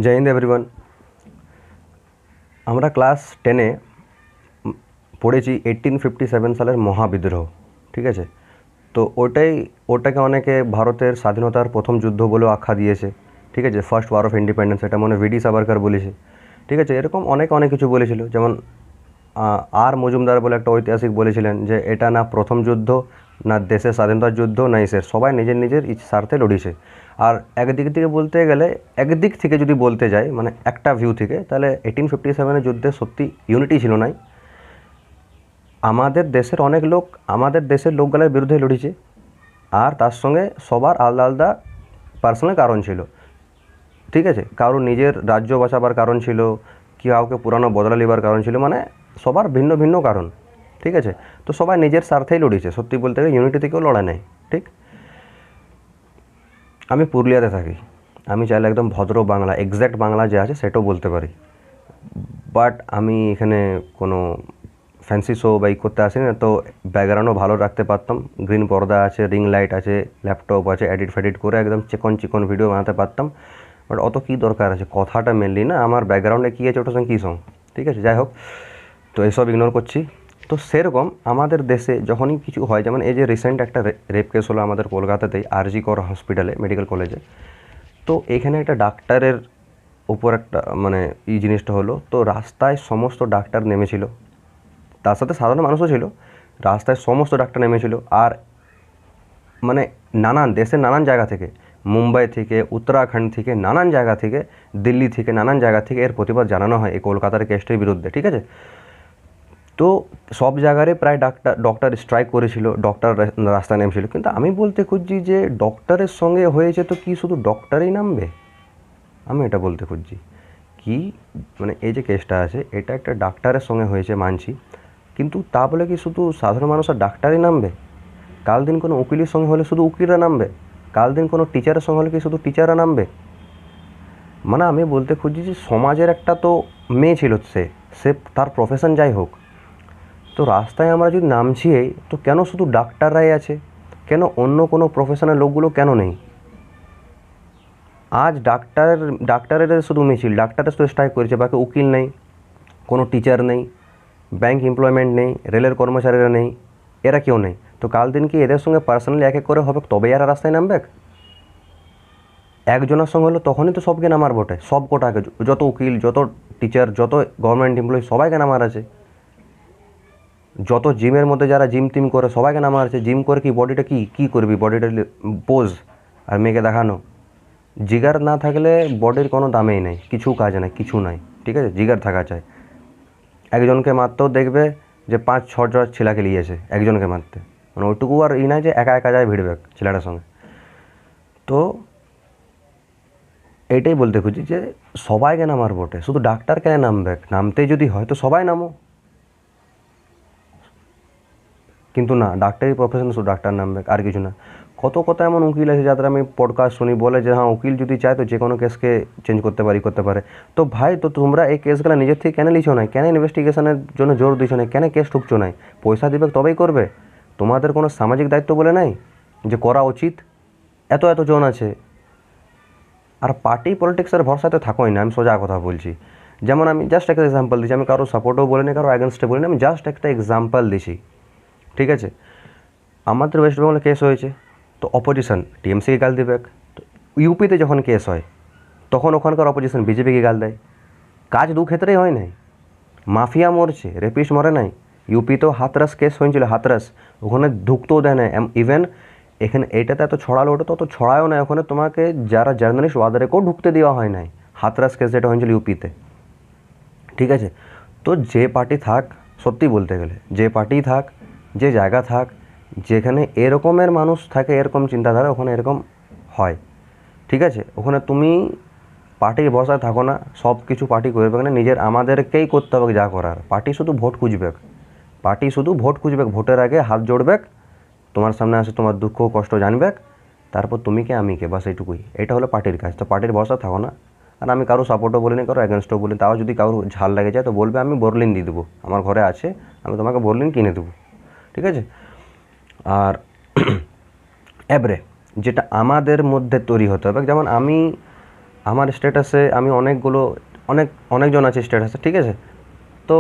জয় Hind everyone. আমরা class 10-এ পড়েছি 1857 সালের মহাবিদ্রোহ। ঠিক আছে, তো ওটাকে অনেকে ভারতের স্বাধীনতার প্রথম যুদ্ধ বলেও আখ্যা দিয়েছে। ঠিক আছে, ফার্স্ট ওয়ার অফ ইন্ডিপেন্ডেন্স, এটা মনে ভিডি সাভারকার বলেছে। ঠিক আছে, এরকম অনেক কিছু বলেছিল। যেমন আর মজুমদার বলে একটা ঐতিহাসিক বলেছিলেন যে এটা না প্রথম যুদ্ধ, না দেশের স্বাধীনতার যুদ্ধ, না ইসের, সবাই নিজের স্বার্থে লড়িয়েছে। আর একদিক থেকে যদি বলতে যাই, মানে একটা ভিউ থেকে, তাহলে 1857 যুদ্ধে সত্যি ইউনিটি ছিল নাই। আমাদের দেশের লোকগুলোর বিরুদ্ধে লড়িয়েছে, আর তার সঙ্গে সবার আলাদা আলাদা পার্সোনাল কারণ ছিল। ঠিক আছে, কারোর নিজের রাজ্য বাঁচাবার কারণ ছিল, কি কাউকে পুরানো বদলা নেবার কারণ ছিল, মানে সবার ভিন্ন ভিন্ন কারণ। ঠিক আছে, তো সবাই নিজের স্বার্থেই লড়িয়েছে। সত্যি বলতে গেলে ইউনিটি থেকেও লড়া নেই। ঠিক, আমি পুরুলিয়াতে থাকি, আমি চাইলে একদম ভদ্র বাংলা, এক্স্যাক্ট বাংলা যে আছে সেটাও বলতে পারি। বাট আমি এখানে কোনো ফ্যান্সি শো বা করতে আসিনি না, তো ব্যাকগ্রাউন্ডও ভালো রাখতে পারতাম। গ্রিন পর্দা আছে, রিং লাইট আছে, ল্যাপটপ আছে, এডিট করে একদম চিকন ভিডিও বানাতে পারতাম। বাট অত কী দরকার আছে, কথাটা মেনলি না, আমার ব্যাকগ্রাউন্ডে কী আছে ওটার সঙ্গে কী সঙ্গ। ঠিক আছে, যাই হোক, তো এসব ইগনোর করছি। তো সেরকম আমাদের দেশে যখনই কিছু হয়, যেমন এই যে রিসেন্ট একটা রেপ কেস হলো আমাদের কলকাতাতেই, আরজি কর হসপিটালে, মেডিকেল কলেজে। তো এখানে একটা ডাক্তারের উপর একটা মানে জিনিসটা হলো, তো রাস্তায় সমস্ত ডাক্তার নেমেছিল, তার সাথে সাধারণ মানুষও ছিল। রাস্তায় সমস্ত ডাক্তার নেমেছিল, আর মানে দেশের নানান জায়গা থেকে, মুম্বাই থেকে, উত্তরাখণ্ড থেকে, নানান জায়গা থেকে, দিল্লি থেকে, নানান জায়গা থেকে এর প্রতিবাদ জানানো হয় এই কলকাতার কেসটির বিরুদ্ধে। ঠিক আছে, তো সব জায়গায় প্রায় ডক্টর স্ট্রাইক করেছিল, ডক্টর রাস্তায় নেমেছিল। কিন্তু আমি বলতে খুঁজছি যে ডক্টরের সঙ্গে হয়েছে, তো কি শুধু ডক্টরই নামবে? আমি এটা বলতে খুঁজছি কি, মানে এই যে কেসটা আছে, এটা একটা ডাক্তারের সঙ্গে হয়েছে মানছি, কিন্তু তা বলে কি শুধু সাধারণ মানুষ আর ডাক্তারই নামবে? কাল দিন কোনো উকিলের সঙ্গে হলে শুধু উকিলরা নামবে? কাল দিন কোনো টিচারের সঙ্গে হলে কি শুধু টিচাররা নামবে? মানে আমি বলতে খুঁজছি যে সমাজের একটা তো মেয়ে ছিল, সে তার প্রফেশন যাই হোক, তো রাস্তায় আমরা যদি নামছি, তো কেন শুধু ডাক্তাররাই আছে? কেন অন্য কোনো প্রফেশনের লোকগুলো কেন নেই? আজ ডাক্তারের শুধু মিছিল, ডাক্তারের শুধু স্ট্রাইক করেছে, বাকি উকিল নেই, কোনো টিচার নেই, ব্যাংক এমপ্লয়মেন্ট নেই, রেলের কর্মচারীরা নেই, এরা কেউ নেই। তো কাল দিন কি এদের সঙ্গে পার্সোনালি এক করে হবে, তবেই এরা রাস্তায় নামবে? একজনের সঙ্গে হলো তখনই তো সবকে নামার বটে, সব কোটাকে, যত উকিল, যত টিচার, যত গভর্নমেন্ট এমপ্লয়ি, সবাইকে নামার আছে। যত জিমের মধ্যে যারা জিম টিম করে, সবাইকে নামার আছে। জিম করে কি বডিটা কী করবি? বডিটা পোজ আর মেয়েকে দেখানো। জিগার না থাকলে বডির কোনো দামেই নেই, কিছু কাজ নেই, কিছু নাই। ঠিক আছে, জিগার থাকা চাই। একজনকে মারতেও দেখবে যে 5-6 ছেলেকে নিয়েছে একজনকে মারতে, মানে ওইটুকু আর নাই যে একা একা যায় ভিড়বে ছেলেটার সঙ্গে। তো এটাই বলতে খুঁজি যে সবাইকে নামার বটে, শুধু ডাক্তার কেন নামবে? নামতেই যদি হয় তো সবাই নামো। কিন্তু না, ডাক্তারি প্রফেশন শুধু ডাক্তার নামবে, আর কিছু না। কত এমন উকিল আছে যাদের আমি পডকাস্ট শুনি, বলে যে হ্যাঁ উকিল যদি চায় তো যে কোনো কেসকে চেঞ্জ করতে পারে। তো ভাই, তো তোমরা এই কেসগুলো নিজের থেকে কেন লিছো না? কেন ইনভেস্টিগেশনের জন্য জোর দিছো না? কেন কেস ঠুকছো নাই? পয়সা দিবে তবেই করবে? তোমাদের কোনো সামাজিক দায়িত্ব বলে নাই যে করা উচিত? এত জন আছে। আর পার্টি পলিটিক্সের ভরসাতে থাকোই না, আমি সোজা কথা বলছি। যেমন আমি জাস্ট একটা এক্সাম্পল দিচ্ছি, আমি কারো সাপোর্টও বলিনি, কারো অ্যাগেনস্টে বলিনি, আমি জাস্ট একটা এক্সাম্পল দিছি। ঠিক আছে, আমাদের ওয়েস্ট বেঙ্গলে কেস হয়েছে, তো অপোজিশন টিএমসিকে গাল দেবে। তো ইউপিতে যখন কেস হয় তখন ওখানকার অপোজিশন বিজেপিকে গাল দেয়। কাজ দু ক্ষেত্রেই হয় নাই, মাফিয়া মরছে, রেপিস্ট মরে নাই। ইউপিতেও হাতরাস কেস হয়েছিল, হাতরাস, ওখানে ঢুকতেও দেয় না। ইভেন এখানে এইটাতে এত ছড়ালো, ওটা তো ছড়ায়ও না। ওখানে তোমাকে যারা জার্নালিস্ট ওদেরকেও ঢুকতে দেওয়া হয় নাই, হাতরাস কেস যেটা হয়েছিল ইউপিতে। ঠিক আছে, তো যে পার্টি থাক, সত্যি বলতে গেলে যে পার্টি থাক, যে জায়গা থাক, যেখানে এরকমের মানুষ থাকে, এরকম চিন্তাধারা, ওখানে এরকম হয়। ঠিক আছে, ওখানে তুমি পার্টির ভরসায় থাকো না, সব কিছু পার্টি করবে না, আমাদেরকেই করতে হবে যা করার। পার্টি শুধু ভোট খুঁজবে, ভোটের আগে হাত জোড়বে, তোমার সামনে আসে তোমার দুঃখ কষ্ট জানবে, তারপর তুমি কে আমি কে, বাস এইটুকুই। এটা হলো পার্টির কাজ। তো পার্টির ভরসা থাকো না। আর আমি কারো সাপোর্টও বলিনি, কারো অ্যাগেনস্টও বলিনি। তাও যদি কারো ঝাল লেগে যায় তো বলবে, আমি বর্লিন দিয়ে দেবো, আমার ঘরে আছে, আমি তোমাকে বর্লিন কিনে দেবো। ঠিক আছে, আর এবারে যেটা আমাদের মধ্যে তৈরি হতে হবে, যেমন আমি আমার স্ট্যাটাসে আমি অনেকজন আছে স্ট্যাটাসে, ঠিক আছে? তো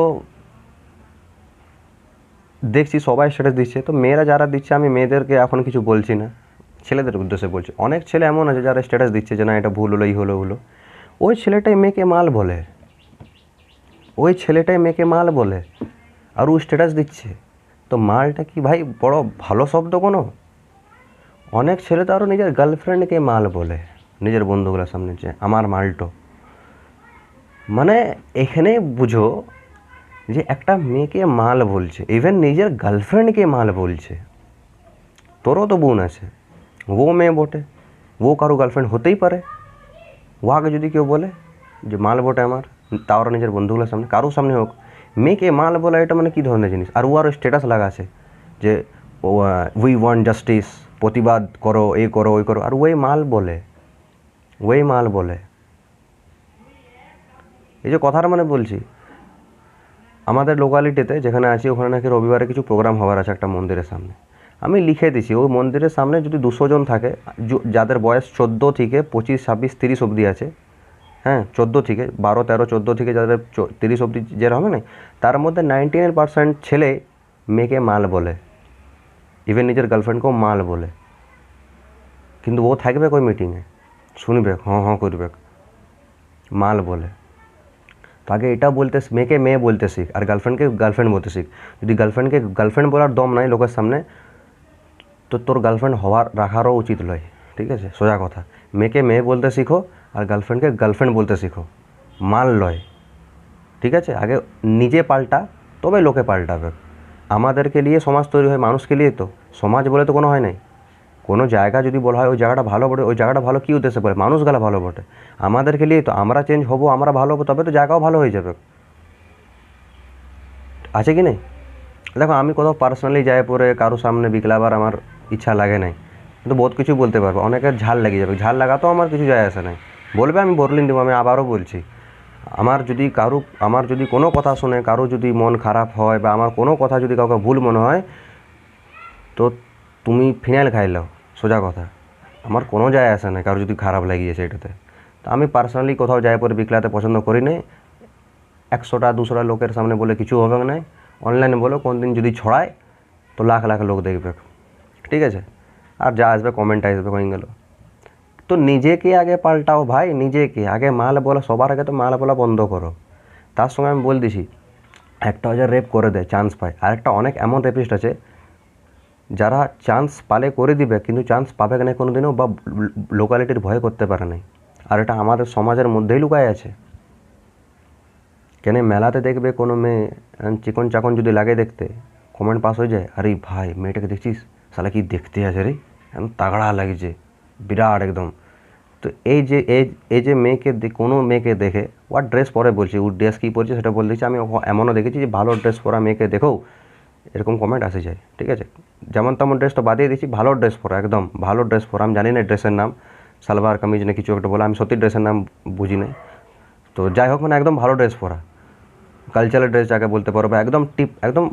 দেখছি সবাই স্ট্যাটাস দিচ্ছে, তো মেয়েরা যারা দিচ্ছে আমি মেয়েদেরকে এখন কিছু বলছি না, ছেলেদের উদ্দেশ্যে বলছি। অনেক ছেলে এমন আছে যারা স্ট্যাটাস দিচ্ছে যে না এটা ভুল হলো, এই হলো। ওই ছেলেটাই মেয়েকে মাল বলে, আর ও স্ট্যাটাস দিচ্ছে। তো মালটা কি ভাই বড় ভালো শব্দ কোনো? অনেক ছেলে তো আরও নিজের গার্লফ্রেন্ডকে মাল বলে নিজের বন্ধুগুলোর সামনে, যে আমার মালটো। মানে এখানে বুঝো যে একটা মেয়েকে মাল বলছে, ইভেন নিজের গার্লফ্রেন্ডকে মাল বলছে। তোরও তো বোন আছে, ও মেয়ে বটে, ও কারো গার্লফ্রেন্ড হতেই পারে। ওয়াকে যদি কেউ বলে যে মাল বটে আমার, তাও নিজের বন্ধুগুলোর সামনে, কারোর সামনে হোক, মেয়েকে মাল বলা এটা মানে কী ধরনের জিনিস? আর ও আরও স্ট্যাটাস লাগা আছে যে উই ওয়ান্ট জাস্টিস, প্রতিবাদ করো, এই করো ওই করো, আর ওই মাল বলে। এই যে কথার মানে বলছি, আমাদের লোকালিটিতে যেখানে আছি ওখানে নাকি রবিবারে কিছু প্রোগ্রাম হওয়ার আছে একটা মন্দিরের সামনে। আমি লিখে দিছি ওই মন্দিরের সামনে যদি 200 জন থাকে, যাদের বয়স 14 থেকে 25, 26, 30 অবধি আছে, হ্যাঁ 14 থেকে 12, 13, 14 থেকে যাদের 30 অবধি যারা হবে না, তার মধ্যে 99% ছেলে মেয়েকে মাল বলে, ইভেন নিজের গার্লফ্রেন্ডকেও মাল বলে। কিন্তু ও থাকবে ওই মিটিংয়ে, শুনবে, হঁ করবে, মাল বলে। তো আগে এটা বলতে, মেয়েকে মেয়ে বলতে শিখ, আর গার্লফ্রেন্ডকে গার্লফ্রেন্ড বলতে শিখ। যদি গার্লফ্রেন্ডকে গার্লফ্রেন্ড বলার দম নাই লোকের সামনে, তো তোর গার্লফ্রেন্ড রাখারও উচিত নয়, ঠিক আছে? সোজা কথা, মেয়েকে মেয়ে বলতে শিখো আর গার্লফ্রেন্ডকে গার্লফ্রেন্ড বলতে শিখো, মাল লয়, ঠিক আছে? আগে নিজে পাল্টা, তবে লোকে পাল্টাবে। আমাদেরকে নিয়ে সমাজ তৈরি হয়, মানুষকে নিয়ে। তো সমাজ বলে তো কোনো হয় নাই। কোনো জায়গা যদি বলা হয় ওই জায়গাটা ভালো বটে, ওই জায়গাটা ভালো কী উদ্দেশ্যে বলে? মানুষগুলা ভালো বটে। আমাদেরকে নিয়ে তো আমরা চেঞ্জ হবো, আমরা ভালো হবো, তবে তো জায়গাও ভালো হয়ে যাবে, আছে কি নেই? দেখো আমি কোথাও পার্সোনালি যাই পরে কারোর সামনে বিকলাবার আমার ইচ্ছা লাগে নাই, কিন্তু বহুত কিছু বলতে পারবো, অনেকের ঝাল লেগে যাবে। ঝাল লাগাতেও আমার কিছু যায় আসে নাই, বলবে আমি বর্লিন দেবো। আমি আবারও বলছি, আমার যদি কোনো কথা শুনে কারো যদি মন খারাপ হয়, বা আমার কোনো কথা যদি কাউকে ভুল মনে হয়, তো তুমি ফিনাইল খাই লাও, সোজা কথা। আমার কোনো যায় আসে না কারো যদি খারাপ লাগিয়েছে এটাতে। তো আমি পার্সোনালি কোথাও যাই পরে বিকলাতে পছন্দ করি না। 100টা 200টা লোকের সামনে বলে কিছু হবে না, অনলাইনে বলো কোন দিন যদি ছড়ায় তো লাখ লাখ লোক দেখবে, ঠিক আছে? আর যা আসবে কমেন্ট আসবে, হয়ে গেল। তো নিজেকে আগে পাল্টাও ভাই, নিজেকে আগে মাল বলা, সবার আগে তো মাল বলা বন্ধ করো। তার সঙ্গে আমি বল দিছি, একটা হাজার রেপ করে দেয়, চান্স পায়, আর একটা অনেক এমন রেপিস্ট আছে যারা চান্স পালে করে দিবে, কিন্তু চান্স পাবে না কোনো দিনও, বা লোকালিটির ভয়ে করতে পারে নাই। আর এটা আমাদের সমাজের মধ্যেই লুকায় আছে। কেন মেলাতে দেখবে কোনো মেয়ে চিকন চাকন যদি লাগে দেখতে, কমেন্ট পাস হয়ে যায়, আরে ভাই মেয়েটাকে দেখছিস, শালা কি দেখতে আছে রে, এখন তাগড়া লাগছে, বিরাট একদম। তো এই যে মেয়েকে কোনো মেয়েকে দেখে, ওর ড্রেস পরে বলছি, ওর ড্রেস কী পরছে সেটা বলে দিচ্ছি। আমি এমনও দেখেছি যে ভালো ড্রেস পরা মেয়েকে দেখেও এরকম কমেন্ট আসে যায়, ঠিক আছে? যেমন তেমন ড্রেস তো বাদিয়ে দিচ্ছি, ভালো ড্রেস পরা, একদম ভালো ড্রেস পরা। আমি জানি না ড্রেসের নাম, সালোয়ার কামিজ না কিছু একটা বলে, আমি সত্যি ড্রেসের নাম বুঝি নাই। তো যাই হোক, মানে একদম ভালো ড্রেস পরা, কালচারাল ড্রেস যাকে বলতে পারো, বা একদম একদম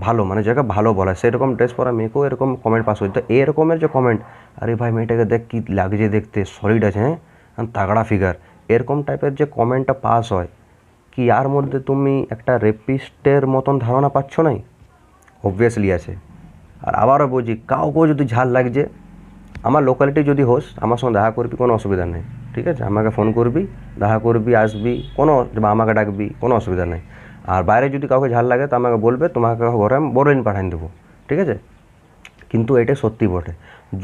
ভালো মানে যাকে ভালো বলা, সেরকম ড্রেস পরা মেয়েকেও এরকম কমেন্ট পাস হচ্ছে। তো এরকমের যে কমেন্ট, আরে ভাই মেয়েটাকে দেখ কী লাগছে দেখতে, সলিড আছে, হ্যাঁ তাগড়া ফিগার, এরকম টাইপের যে কমেন্টটা পাস হয়, কি আর মধ্যে তুমি একটা রেপিস্টের মতন ধারণা পাচ্ছ নাই? অবভিয়াসলি আছে। আর আবারও বলছি, কাউকেও যদি ঝাল লাগছে, আমার লোকালিটি যদি হোস, আমার সঙ্গে দেখা করবি, কোনো অসুবিধা নেই, ঠিক আছে? আমাকে ফোন করবি, দেখা করবি, আসবি, বা আমাকে ডাকবি, কোনো অসুবিধা নেই। আর বাইরে যদি কাউকে ঝাল লাগে তো আমাকে বলবে, তোমাকে ঘরে আমি বড়দিন পাঠিয়ে দেবো, ঠিক আছে? কিন্তু এটা সত্যি বটে,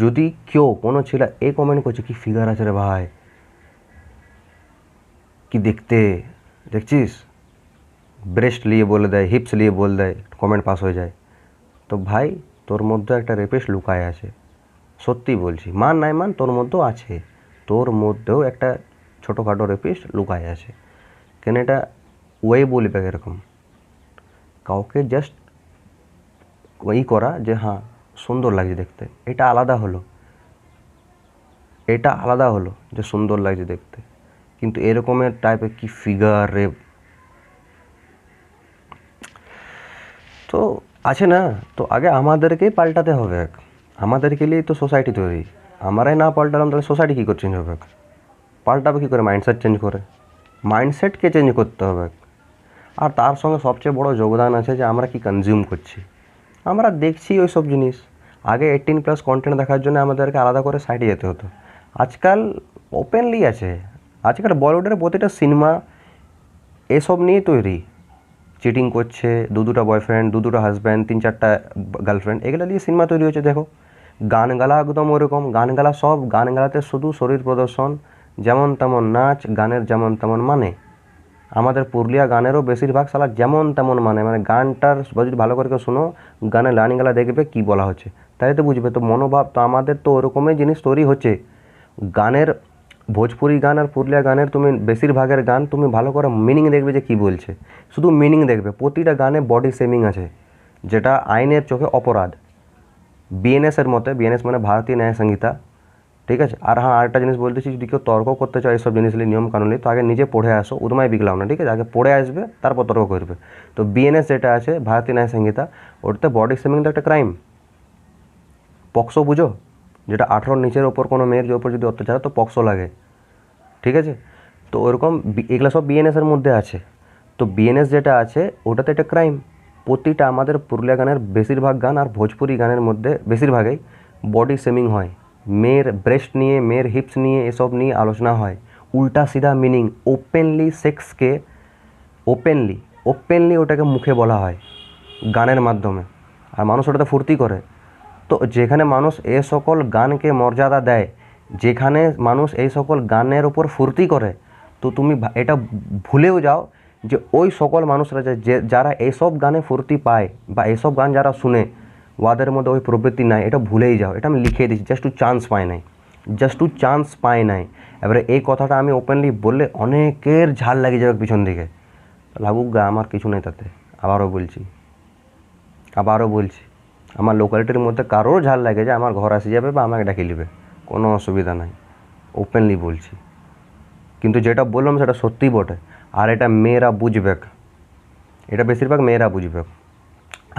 যদি কেউ কোনো ছেলে এই কমেন্ট করছে, কি ফিগার আছে রে ভাই, কি দেখতে, দেখছিস, ব্রেস্ট নিয়ে বলে দেয়, হিপস নিয়ে বলে দেয়, কমেন্ট পাস হয়ে যায়, তো ভাই তোর মধ্যে একটা রেপিস্ট লুকায় আছে। সত্যি বলছি, মান নাই মান, তোর মধ্যেও আছে, তোর মধ্যেও একটা ছোটোখাটো রেপিস্ট লুকায় আছে। কেন এটা ওই বলবে এরকম কাউকে জাস্ট ওই করা যে হ্যাঁ সুন্দর লাগছে দেখতে, এটা আলাদা হলো যে সুন্দর লাগছে দেখতে। কিন্তু এরকমের টাইপের কি ফিগার রে, তো আছে না? তো আগে আমাদেরকেই পাল্টাতে হবে, আমাদেরকে নিয়েই তো সোসাইটি তৈরি। আমরাই না পাল্টালাম তাহলে সোসাইটি কী করে চেঞ্জ হবে? পাল্টাবে কী করে? মাইন্ডসেট চেঞ্জ করে। মাইন্ডসেটকে চেঞ্জ করতে হবে। আর তার সঙ্গে সবচেয়ে বড় যোগদান আছে যে আমরা কি কনজিউম করছি। আমরা দেখছি ওই সব জিনিস। আগে 18+ কন্টেন্ট দেখার জন্য আমাদেরকে আলাদা করে সাইটে যেতে হতো। আজকাল ওপেনলি আছে। আজকাল বলিউডের প্রতিটা সিনেমা এসব নিয়ে তৈরি। চিটিং করছে, দুটা বয়ফ্রেন্ড, দুটা হাজব্যান্ড, 3-4টা গার্লফ্রেন্ড, এগুলো দিয়ে সিনেমা তৈরি হচ্ছে। দেখো গান গালা একদম ওরকম, গান গালা সব গান গালাতে শুধু শরীর প্রদর্শন, যেমন তেমন নাচ, গানের যেমন তেমন মানে। আমাদের পুরুলিয়া গানেরও বেশিরভাগ সালা যেমন তেমন মানে গানটার যদি ভালো করে শোনো, গানের লাইনগুলা দেখবে কি বলা হচ্ছে, তাই তো বুঝবে। তো মনোভাব তো আমাদের তো ওরকমই জিনিস তৈরি হচ্ছে। গানের ভোজপুরি গান আর পুরুলিয়া গানের তুমি বেশিরভাগের গান তুমি ভালো করে মিনিং দেখবে যে কী বলছে, শুধু মিনিং দেখবে। প্রতিটা গানে বডি শেমিং আছে, যেটা আইনের চোখে অপরাধ। বিএনএসের মতে, বিএনএস মানে ভারতীয় ন্যায় সংহিতা, ঠিক আছে। আর হ্যাঁ, আরেকটা জিনিস বলতেছি, যদি কেউ তর্ক করতে চায় এইসব জিনিস নিয়ে, নিয়ম কানুন নিয়ে, তো আগে নিজে পড়ে আসো, উদমায় বিগলাও না, ঠিক আছে। আগে পড়ে আসবে, তারপর তর্ক করবে। তো বিএনএস যেটা আছে, ভারতীয় ন্যায় সংহিতা, ওটাতে বডি শেমিং তো একটা ক্রাইম। পক্সো বুঝো, যেটা 18 নিচের ওপর কোনো মেয়ের ওপর যদি অত্যাচার তো পক্সো লাগে, ঠিক আছে। তো ওরকম এগুলো সব বিএনএসের মধ্যে আছে। তো বিএনএস যেটা আছে ওটাতে একটা ক্রাইম। প্রতিটা আমাদের পুরুলিয়া গানের বেশিরভাগ গান আর ভোজপুরি গানের মধ্যে বেশিরভাগই বডি শেমিং হয়। মেয়ের ব্রেস্ট নিয়ে, মেয়ের হিপস নিয়ে, এসব নিয়ে আলোচনা হয়। উল্টা সিধা মিনিং, ওপেনলি সেক্সকে ওপেনলি ওটাকে মুখে বলা হয় গানের মাধ্যমে, আর মানুষ ওটাতে ফুর্তি করে। তো যেখানে মানুষ এ সকল গানকে মর্যাদা দেয়, যেখানে মানুষ এই সকল গানের ওপর ফুর্তি করে, তো তুমি এটা ভুলেও যাও যে ওই সকল মানুষরা যে যারা এইসব গানে ফুর্তি পায় বা এইসব গান যারা শুনে, ওদের মধ্যে ওই প্রবৃত্তি নাই, এটা ভুলেই যাও। এটা আমি লিখে দিচ্ছি, জাস্ট টু চান্স পায় নাই। এবারে এই কথাটা আমি ওপেনলি বললে অনেকের ঝাল লাগে যাবে পিছন দিকে, লাগুক গা, আমার কিছু নেই তাতে। আবারও বলছি, আমার লোকালিটির মধ্যে কারোর ঝাল লাগে যে আমার ঘর আসে যাবে বা আমাকে ডাকি নেবে, কোনো অসুবিধা নাই, ওপেনলি বলছি। কিন্তু যেটা বললাম সেটা সত্যিই বটে। আর এটা মেয়েরা বুঝবে, এটা বেশিরভাগ মেয়েরা বুঝবে,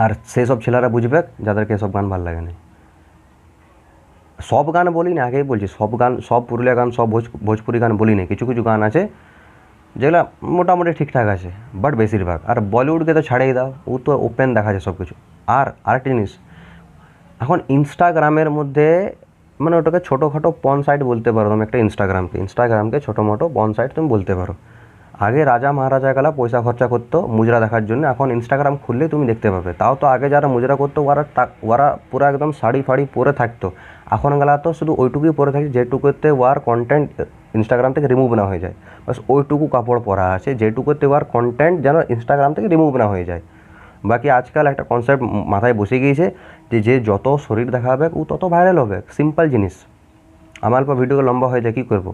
আর সেসব ছেলেরা বুঝবে যাদেরকে এসব গান ভালো লাগে না। সব গান বলি না, আগেই বলছি, সব গান, সব পুরুলিয়া গান, সব ভোজপুরি গান বলি না। কিছু কিছু গান আছে যেগুলো মোটামুটি ঠিকঠাক আছে, বাট বেশিরভাগ। আর বলিউডকে তো ছাড়িয়ে দাও, ও তো ওপেন দেখা যায় সব কিছু। আর আরেকটা জিনিস, এখন ইনস্টাগ্রামের মধ্যে মানে ওটাকে ছোটোখাটো পর্ন সাইট বলতে পারো তুমি। একটা ইনস্টাগ্রামকে ছোটো মোটো পর্ন সাইট তুমি বলতে পারো। আগে রাজা মহারাজাগুলা পয়সা খরচা করতো মুজরা দেখার জন্য, এখন ইনস্টাগ্রাম খুললেই তুমি দেখতে পাবে। তাও তো আগে যারা মুজরা করতো ওরা পুরো একদম শাড়ি ফাড়ি পরে থাকতো। এখন গেলা তো শুধু ওইটুকুই পরে থাকে যেটুকুতে ওয়ার কন্টেন্ট ইনস্টাগ্রাম থেকে রিমুভ না হয়ে যায়। বাস ওইটুকু কাপড় পরা আছে যেটুকুতে ওয়ার কন্টেন্ট যেন ইনস্টাগ্রাম থেকে রিমুভ না হয়ে যায়। বাকি আজকাল একটা কনসেপ্ট মাথায় বসে গিয়েছে যে যত শরীর দেখাবে ও তত ভাইরাল হবে। সিম্পল জিনিস। আমার পর ভিডিও লম্বা হয়ে যায়, কী করবো?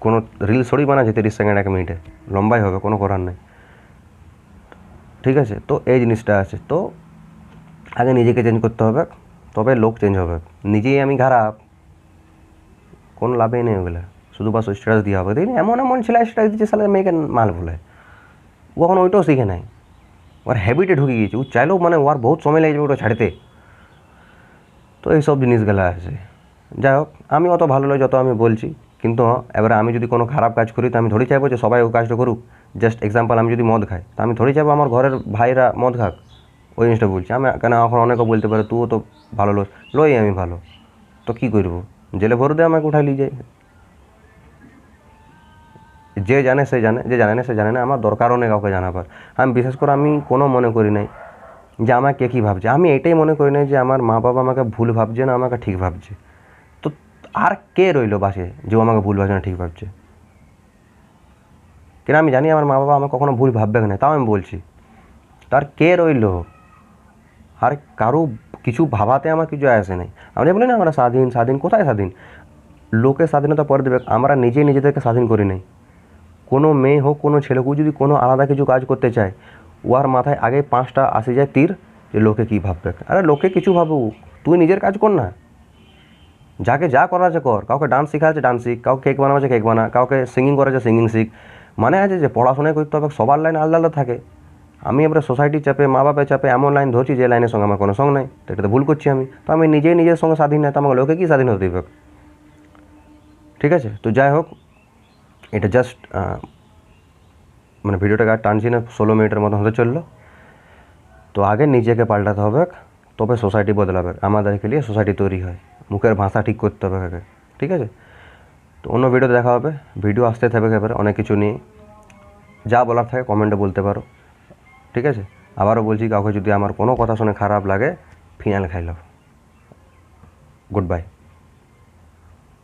কোনো রিল ছড়ি বানাচ্ছে 30 সেকেন্ড 1 মিনিটে, লম্বাই হবে, কোনো করার নেই, ঠিক আছে। তো এই জিনিসটা আছে। তো আগে নিজেকে চেঞ্জ করতে হবে, তবে লোক চেঞ্জ হবে। নিজেই আমি খারাপ, কোনো লাভই নেই ওগুলো, শুধু বাস স্ট্যাটাস দেওয়া হবে। দেখি এমন ছেলে স্ট্যাটাস দিচ্ছে, সালে মেয়েকে মাল ভুলে, ও এখন ওইটাও শিখে নেয়, ওর হ্যাবিটে ঢুকে গিয়েছে। ও চাইলেও মানে ওর বহুত সময় লেগে যাবে ওটা ছাড়তে। তো এইসব জিনিসগুলো আছে। যাই হোক, আমি অত ভালো নয় যত আমি বলছি, কিন্তু এবারে আমি যদি কোনো খারাপ কাজ করি তো আমি ধরে চাইবো যে সবাই ওই কাজটা করুক। জাস্ট এক্সাম্পল, আমি যদি মদ খাই তো আমি ধরে চাইবো আমার ঘরের ভাইরা মদ খাক, ওই জিনিসটা বলছি আমি। কেন এখন অনেকে বলতে পারে তুইও তো ভালো লই আমি ভালো, তো কী করবো? জেলে ভরে দিয়ে আমাকে উঠাই নিয়ে যায়। যে জানে সে জানে, যে জানে না সে জানে না, আমার দরকারও নেই কাউকে জানাবার। আমি বিশেষ করে আমি কোনো মনে করি নাই যে আমাকে কী ভাবছে। আমি এটাই মনে করি নাই যে আমার মা বাবা আমাকে ভুল ভাবছে না আমাকে ঠিক ভাবছে। তো আর কে রইলো বাসে যে ও আমাকে ভুল ভাবছে না ঠিক ভাবছে? কেন আমি জানি আমার মা বাবা আমাকে কখনো ভুল ভাববে না, তাও আমি বলছি। তার কে রইলো? আর কারো কিছু ভাবাতে আমার কিছু আসে নাই। আমরা বলি না আমরা স্বাধীন, কোথায় স্বাধীন? লোকে স্বাধীনতা পরে দেবে, আমরা নিজেদেরকে স্বাধীন করি নাই। কোনো মেয়ে হোক, কোনো ছেলেকেও যদি কোনো আলাদা কিছু কাজ করতে চায়, ওর মাথায় আগে 5টা আসে যায় তীর যে লোকে কী ভাববে। আরে লোকে কিছু ভাবুক, তুই নিজের কাজ কর না। যাকে যা করা আছে কর। কাউকে ডান্স শেখা আছে ডান্স শিখ, কাউকে কেক বানানো আছে কেক বানা, কাউকে সিঙ্গিং করা আছে সিঙ্গিং শিখ। মানে আছে যে পড়াশোনায় করতে হবে, সবার লাইন আলাদা আলাদা থাকে। আমি এবারে সোসাইটির চাপে, মা বাপের চাপে এমন লাইন ধরছি যে লাইনের সঙ্গে আমার কোনো সঙ্গ নাই, তো এটা তো ভুল করছি আমি। তো আমি নিজের সঙ্গে স্বাধীন নাই, তো আমাকে লোকে কী স্বাধীন হতে দেবে? ঠিক আছে। তো যাই হোক, এটা জাস্ট মানে ভিডিওটাকে আর টানছি না, 16 মিনিটের মতো হতে চললো। তো আগে নিজেকে পাল্টাতে হবে, তবে সোসাইটি বদলাবে। আমাদেরকে নিয়ে সোসাইটি তৈরি হয়, মুখের ভাষা ঠিক করতে হবে আগে, ঠিক আছে? তো অন্য ভিডিও দেখা হবে, ভিডিও আসতে থাকবে এবারে অনেক কিছু নিয়ে। যা বলার থাকে কমেন্টে বলতে পারো, ঠিক আছে? আবারও বলছি, কাউকে যদি আমার কোনো কথা শুনে খারাপ লাগে, ফিনাইল খাইলাম। Good bye.